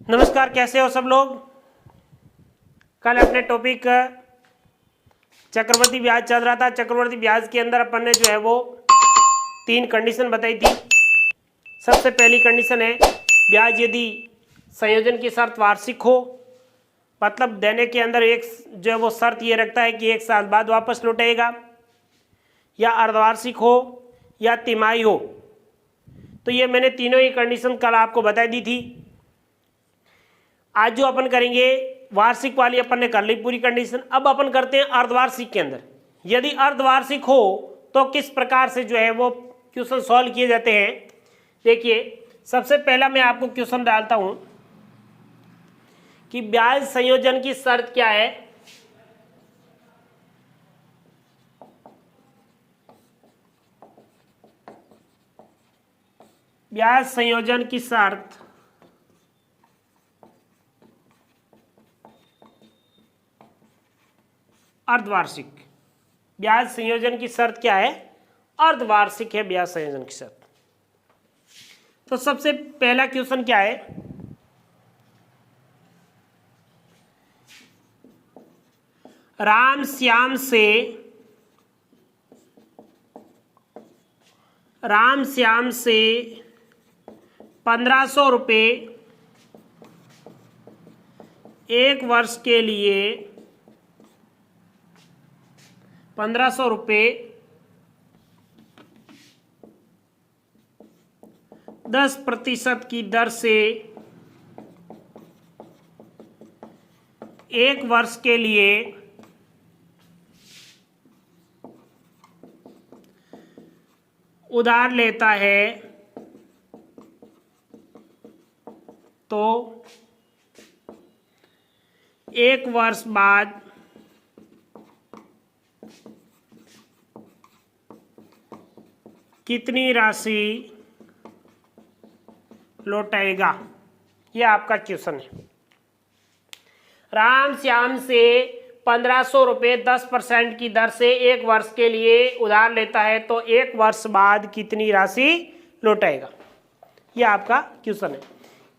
नमस्कार, कैसे हो सब लोग। कल अपने टॉपिक चक्रवर्ती ब्याज चल रहा था। चक्रवर्ती ब्याज के अंदर अपन ने जो है वो 3 कंडीशन बताई थी। सबसे पहली कंडीशन है ब्याज यदि संयोजन की शर्त वार्षिक हो, मतलब देने के अंदर एक जो है वो शर्त ये रखता है कि 1 साल बाद वापस लौटेगा, या अर्धवार्षिक हो या तिमाही हो। तो ये मैंने तीनों ही कंडीशन कल आपको बता दी थी। आज जो अपन करेंगे वार्षिक वाली अपन ने कर ली पूरी कंडीशन। अब अपन करते हैं अर्धवार्षिक के अंदर। यदि अर्धवार्षिक हो तो किस प्रकार से जो है वो क्वेश्चन सॉल्व किए जाते हैं। देखिए, सबसे पहला मैं आपको क्वेश्चन डालता हूं कि ब्याज संयोजन की शर्त क्या है। ब्याज संयोजन की शर्त अर्धवार्षिक। ब्याज संयोजन की शर्त क्या है? अर्धवार्षिक है ब्याज संयोजन की शर्त। तो सबसे पहला क्वेश्चन क्या है, राम श्याम से 1500 रुपये 1 वर्ष के लिए 1500 रुपये 10% की दर से 1 वर्ष के लिए उधार लेता है तो 1 वर्ष बाद कितनी राशि लौटाएगा। यह आपका क्वेश्चन है। राम श्याम से 1500 रुपये 10% की दर से 1 वर्ष के लिए उधार लेता है तो 1 वर्ष बाद कितनी राशि लौटाएगा। यह आपका क्वेश्चन है।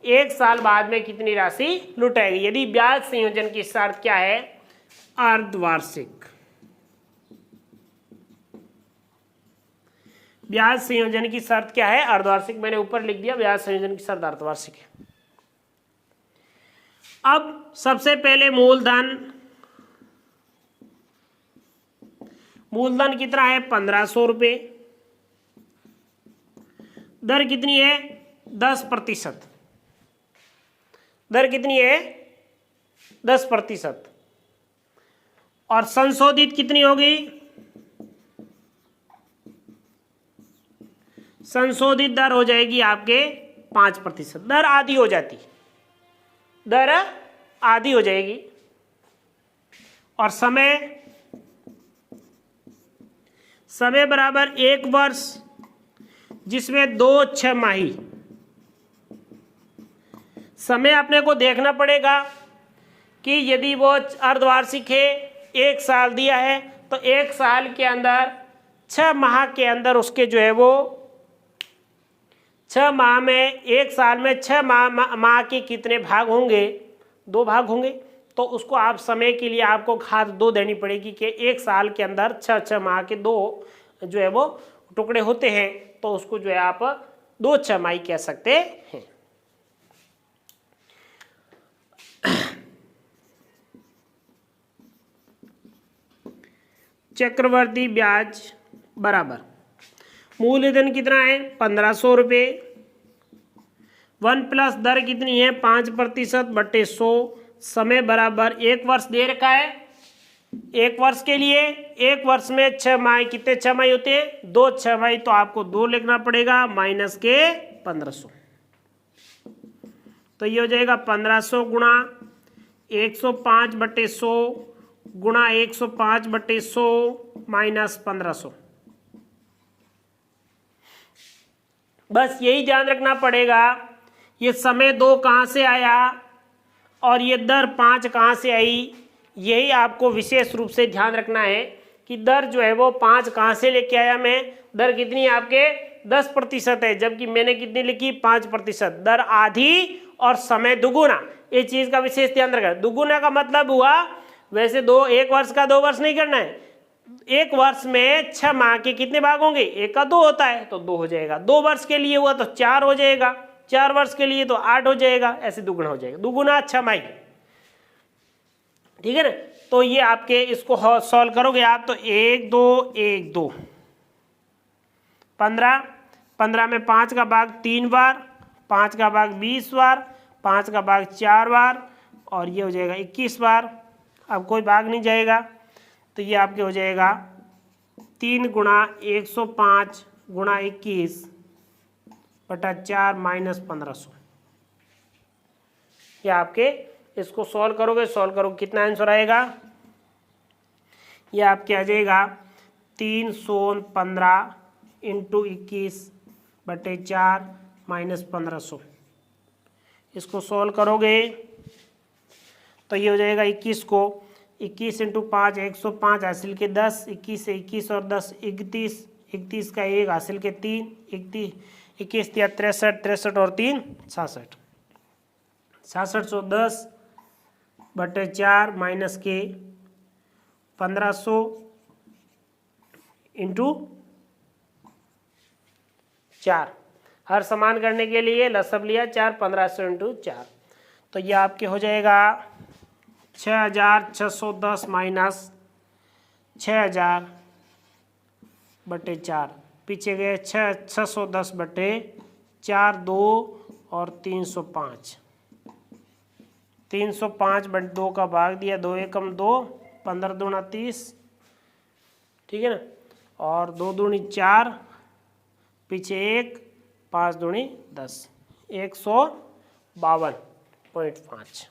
1 साल बाद में कितनी राशि लौटाएगी यदि ब्याज संयोजन की शर्त क्या है? अर्धवार्षिक। ब्याज संयोजन की शर्त क्या है? अर्धवार्षिक। मैंने ऊपर लिख दिया ब्याज संयोजन की शर्त अर्धवार्षिक है। अब सबसे पहले मूलधन कितना है? 1500 रुपये। दर कितनी है? 10%। दर कितनी है? 10%। और संशोधित कितनी होगी? संशोधित दर हो जाएगी आपके 5%। दर आधी हो जाती, दर आधी हो जाएगी। और समय बराबर 1 वर्ष, जिसमें 2 छमाही। समय अपने को देखना पड़ेगा कि यदि वो अर्धवार्षिक है, 1 साल दिया है, तो 1 साल के अंदर 6 माह के अंदर उसके जो है वो 6 माह में 1 साल में 6 माह के कितने भाग होंगे? 2 भाग होंगे। तो उसको आप समय के लिए आपको घात 2 देनी पड़ेगी कि 1 साल के अंदर 6 माह के 2 जो है वो टुकड़े होते हैं, तो उसको जो है आप 2 छमाही कह सकते हैं। चक्रवर्ती ब्याज बराबर मूलधन कितना है? 1500 रुपये। 1 प्लस दर कितनी है? 5% बटे 100। समय बराबर 1 वर्ष दे रखा है। 1 वर्ष के लिए 1 वर्ष में 6 माह। कितने छमाही होते हैं? 2 छमाही। तो आपको 2 लिखना पड़ेगा माइनस के 1500। तो ये हो जाएगा 1500 गुणा 105 बटे 100 गुणा 105 बटे 100 माइनस 1500। बस यही ध्यान रखना पड़ेगा, ये समय 2 कहाँ से आया और ये दर 5 कहाँ से आई। यही आपको विशेष रूप से ध्यान रखना है कि दर जो है वो 5 कहाँ से लेके आया मैं। दर कितनी है आपके? 10% है, जबकि मैंने कितनी लिखी? 5%। दर आधी और समय दुगुना, इस चीज का विशेष ध्यान रखना। दुगुना का मतलब हुआ वैसे एक वर्ष का 2 वर्ष नहीं करना है, एक वर्ष में 6 माह के कितने भाग होंगे, 1 का 2 होता है तो 2 हो जाएगा। 2 वर्ष के लिए हुआ तो 4 हो जाएगा, 4 वर्ष के लिए तो 8 हो जाएगा, ऐसे दुगुना हो जाएगा, दुगुना 6 माही, ठीक है ना। तो ये आपके इसको सॉल्व करोगे आप तो 1 2 1 2 15, 15 में 5 का भाग 3 बार, 5 का भाग 20 बार, 5 का भाग 4 बार और ये हो जाएगा 21 बार। अब कोई भाग नहीं जाएगा तो ये आपके हो जाएगा 3 गुणा 105 गुणा 21 बटा 4 माइनस 1500। ये आपके इसको सॉल्व करोगे, सॉल्व करोगे कितना आंसर आएगा, ये आपके आ जाएगा 315 इंटू 21 बटे 4 माइनस 1500। इसको सॉल्व करोगे तो ये हो जाएगा 21 को 21 इंटू 5 105 हासिल के 10, 21 से 21 और 10 31, 31 का 1 हासिल के 3, 21 दिया 63, 63 और 3 66, 6610 बटे 4 माइनस के 1500 इंटू 4। हर समान करने के लिए लसब लिया 4, 1500 इंटू 4 तो ये आपके हो जाएगा 6610 माइनस 6000 बटे 4, पीछे गए 610 बटे 4 2 और 305, 305 बटे 2 का भाग दिया, 2 एकम 2, 15 दूना 30, ठीक है ना, और 2 दूनी 4, पीछे 1, 5 दूनी 10, 152.5।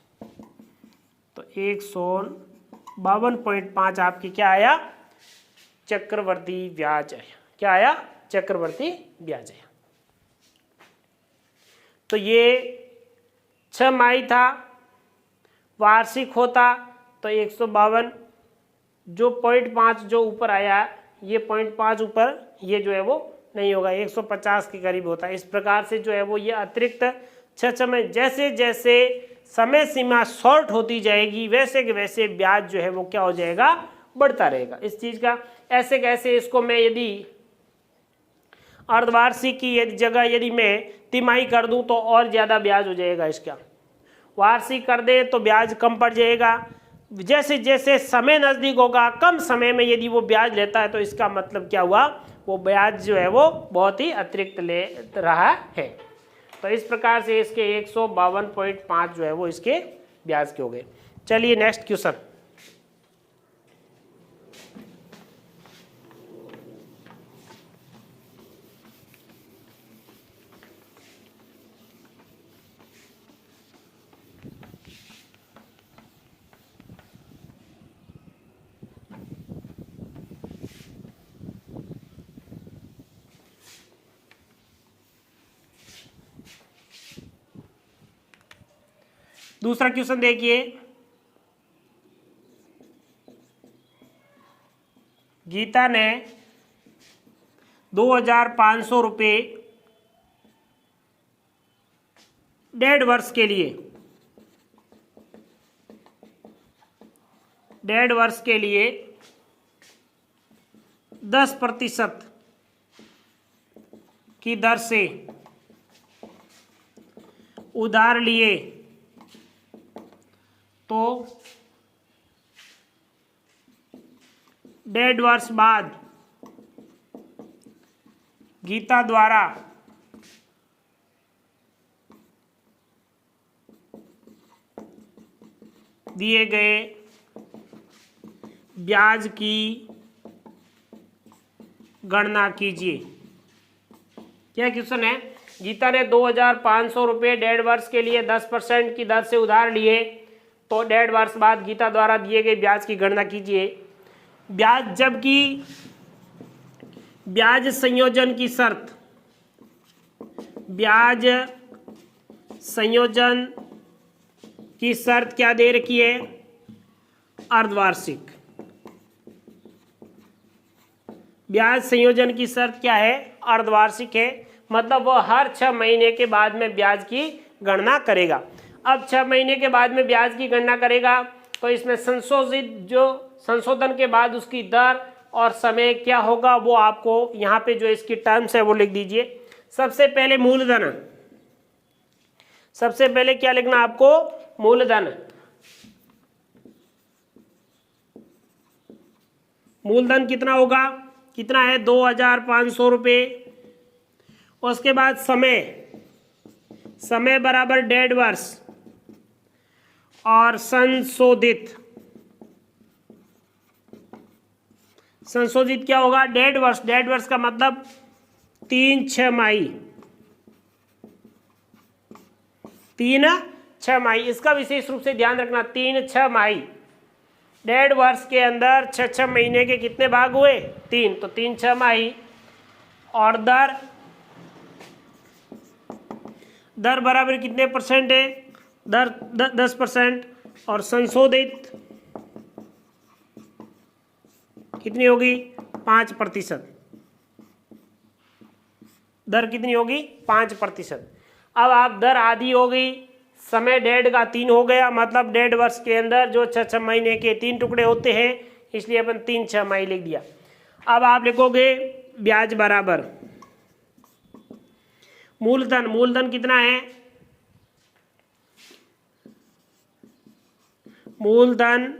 तो 152.5 आपकी क्या आया, चक्रवर्ती ब्याज आया। क्या आया, चक्रवर्ती ब्याज आया। तो ये 6 माही था, वार्षिक होता तो 152 जो 0.5 जो ऊपर आया, ये 0.5 ऊपर ये जो है वो नहीं होगा, 150 के करीब होता है। इस प्रकार से जो है वो ये अतिरिक्त 6 समय, जैसे जैसे समय सीमा शॉर्ट होती जाएगी वैसे के वैसे ब्याज जो है वो क्या हो जाएगा, बढ़ता रहेगा। इस चीज का ऐसे कैसे, इसको मैं यदि अर्धवार्षिक की जगह यदि मैं तिमाही कर दूं तो और ज्यादा ब्याज हो जाएगा इसका, वार्षिक कर दे तो ब्याज कम पड़ जाएगा। जैसे जैसे समय नजदीक होगा, कम समय में यदि वो ब्याज लेता है तो इसका मतलब क्या हुआ, वो ब्याज जो है वो बहुत ही अतिरिक्त ले रहा है। तो इस प्रकार से इसके 152.5 जो है वो इसके ब्याज के हो गए। चलिए नेक्स्ट क्वेश्चन। दूसरा क्वेश्चन देखिए, गीता ने 2500 रुपये 1.5 वर्ष के लिए 10% की दर से उधार लिए तो 1.5 वर्ष बाद गीता द्वारा दिए गए ब्याज की गणना कीजिए। क्या क्वेश्चन है, गीता ने 2500 रुपये 1.5 वर्ष के लिए 10% की दर से उधार लिए तो 1.5 वर्ष बाद गीता द्वारा दिए गए ब्याज की गणना कीजिए। ब्याज जबकि ब्याज संयोजन की शर्त, ब्याज संयोजन की शर्त क्या दे रखी है, अर्धवार्षिक। ब्याज संयोजन की शर्त क्या है, अर्धवार्षिक है, मतलब वो हर 6 महीने के बाद में ब्याज की गणना करेगा। अब 6 महीने के बाद में ब्याज की गणना करेगा तो इसमें संशोधित जो संशोधन के बाद उसकी दर और समय क्या होगा वो आपको यहाँ पे जो इसकी टर्म्स है वो लिख दीजिए। सबसे पहले मूलधन, सबसे पहले क्या लिखना आपको, मूलधन। मूलधन कितना होगा, कितना है 2500 रुपये। उसके बाद समय, समय बराबर 1.5 वर्ष और संशोधित, संशोधित क्या होगा 1.5 वर्ष। 1.5 वर्ष का मतलब 3 छमाही, 3 छमाही। इसका विशेष रूप से ध्यान रखना, 3 छमाही। 1.5 वर्ष के अंदर 6 महीने के कितने भाग हुए, 3, तो 3 छमाही। और दर बराबर कितने परसेंट है, दर 10%। और संशोधित कितनी होगी, 5%। दर कितनी होगी, 5%। अब आप दर आधी हो गई, समय 1.5 का 3 हो गया, मतलब 1.5 वर्ष के अंदर जो 6 महीने के 3 टुकड़े होते हैं, इसलिए अपन 3 छमाही लिख दिया। अब आप लिखोगे ब्याज बराबर मूलधन। मूलधन कितना है, मूलधन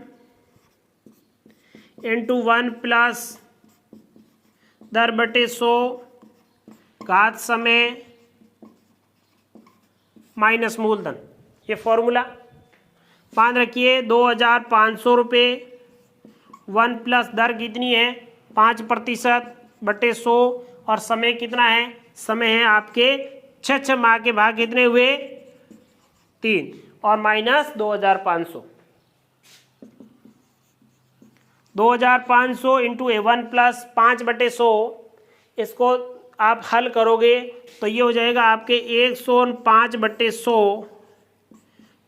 इंटू 1 प्लस दर बटे 100 घात समय माइनस मूलधन, ये फॉर्मूला मान रखिए। 2500 रुपये 1 प्लस दर कितनी है 5% बटे 100 और समय कितना है, समय है आपके 6 माह के भाग कितने हुए 3 और माइनस 2500। 2500 इंटू 1 प्लस 5/100, इसको आप हल करोगे तो ये हो जाएगा आपके 105/100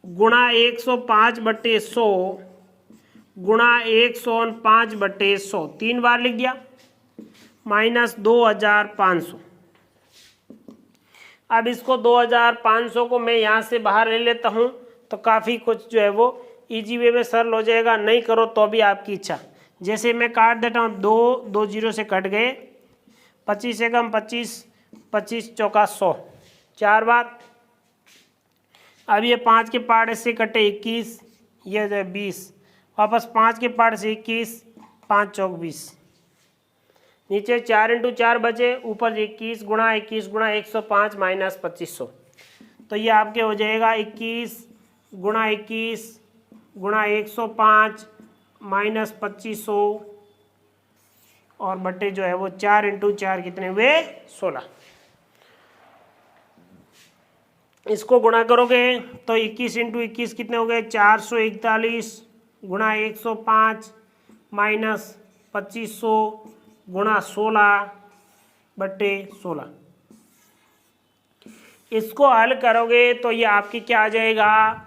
गुणा 105/100 गुणा 105/100, 3 बार लिख दिया, माइनस 2500। अब इसको 2500 को मैं यहाँ से बाहर ले लेता हूँ तो काफ़ी कुछ जो है वो इजी वे में सरल हो जाएगा। नहीं करो तो भी आपकी इच्छा। जैसे मैं काट देता हूँ, 2 0 से कट गए, 25 एकम 25, 25 चौका 100, 4 बार। अब ये 5 के पार्ट से कटे 21, ये 20, वापस 5 के पार्ट से 21, 5 चौक 20, नीचे 4 इंटू 4 बचे, ऊपर 21 गुणा 105 माइनस 2500, तो ये आपके हो जाएगा 21 गुणा 21 गुणा 105 माइनस 2500 और बटे जो है वो 4 इंटू 4 कितने हुए 16। इसको गुणा करोगे तो 21 इंटू 21 कितने हो गए 441 गुणा 105 माइनस 2500 गुणा 16 बटे 16। इसको हल करोगे तो ये आपकी क्या आ जाएगा,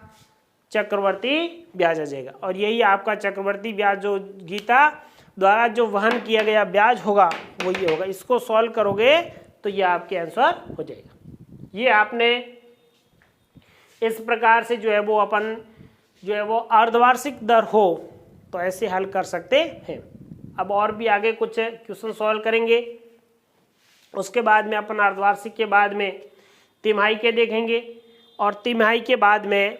चक्रवर्ती ब्याज आ जाएगा। और यही आपका चक्रवर्ती ब्याज जो गीता द्वारा जो वहन किया गया ब्याज होगा वो ये होगा। इसको सॉल्व करोगे तो ये आपके आंसर हो जाएगा। ये आपने इस प्रकार से जो है वो अपन जो है वो अर्धवार्षिक दर हो तो ऐसे हल कर सकते हैं। अब और भी आगे कुछ क्वेश्चन सॉल्व करेंगे, उसके बाद में अपन अर्धवार्षिक के बाद में तिमाही के देखेंगे और तिमाही के बाद में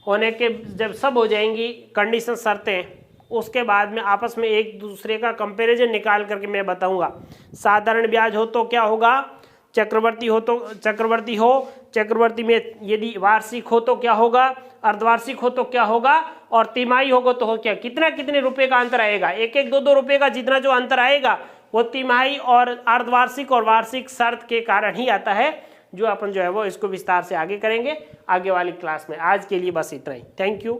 होने के जब सब हो जाएंगी कंडीशन शर्तें, उसके बाद में आपस में एक दूसरे का कंपैरिजन निकाल करके मैं बताऊंगा। साधारण ब्याज हो तो क्या होगा, चक्रवर्ती हो तो चक्रवर्ती में यदि वार्षिक हो तो क्या होगा, अर्धवार्षिक हो तो क्या होगा, और तिमाही होगा तो हो क्या, कितने रुपए का अंतर आएगा, 1 2 रुपए का जितना जो अंतर आएगा वो तिमाही और अर्धवार्षिक और वार्षिक शर्त के कारण ही आता है, जो अपन जो है वो इसको विस्तार से आगे करेंगे आगे वाली क्लास में। आज के लिए बस इतना ही। Thank you.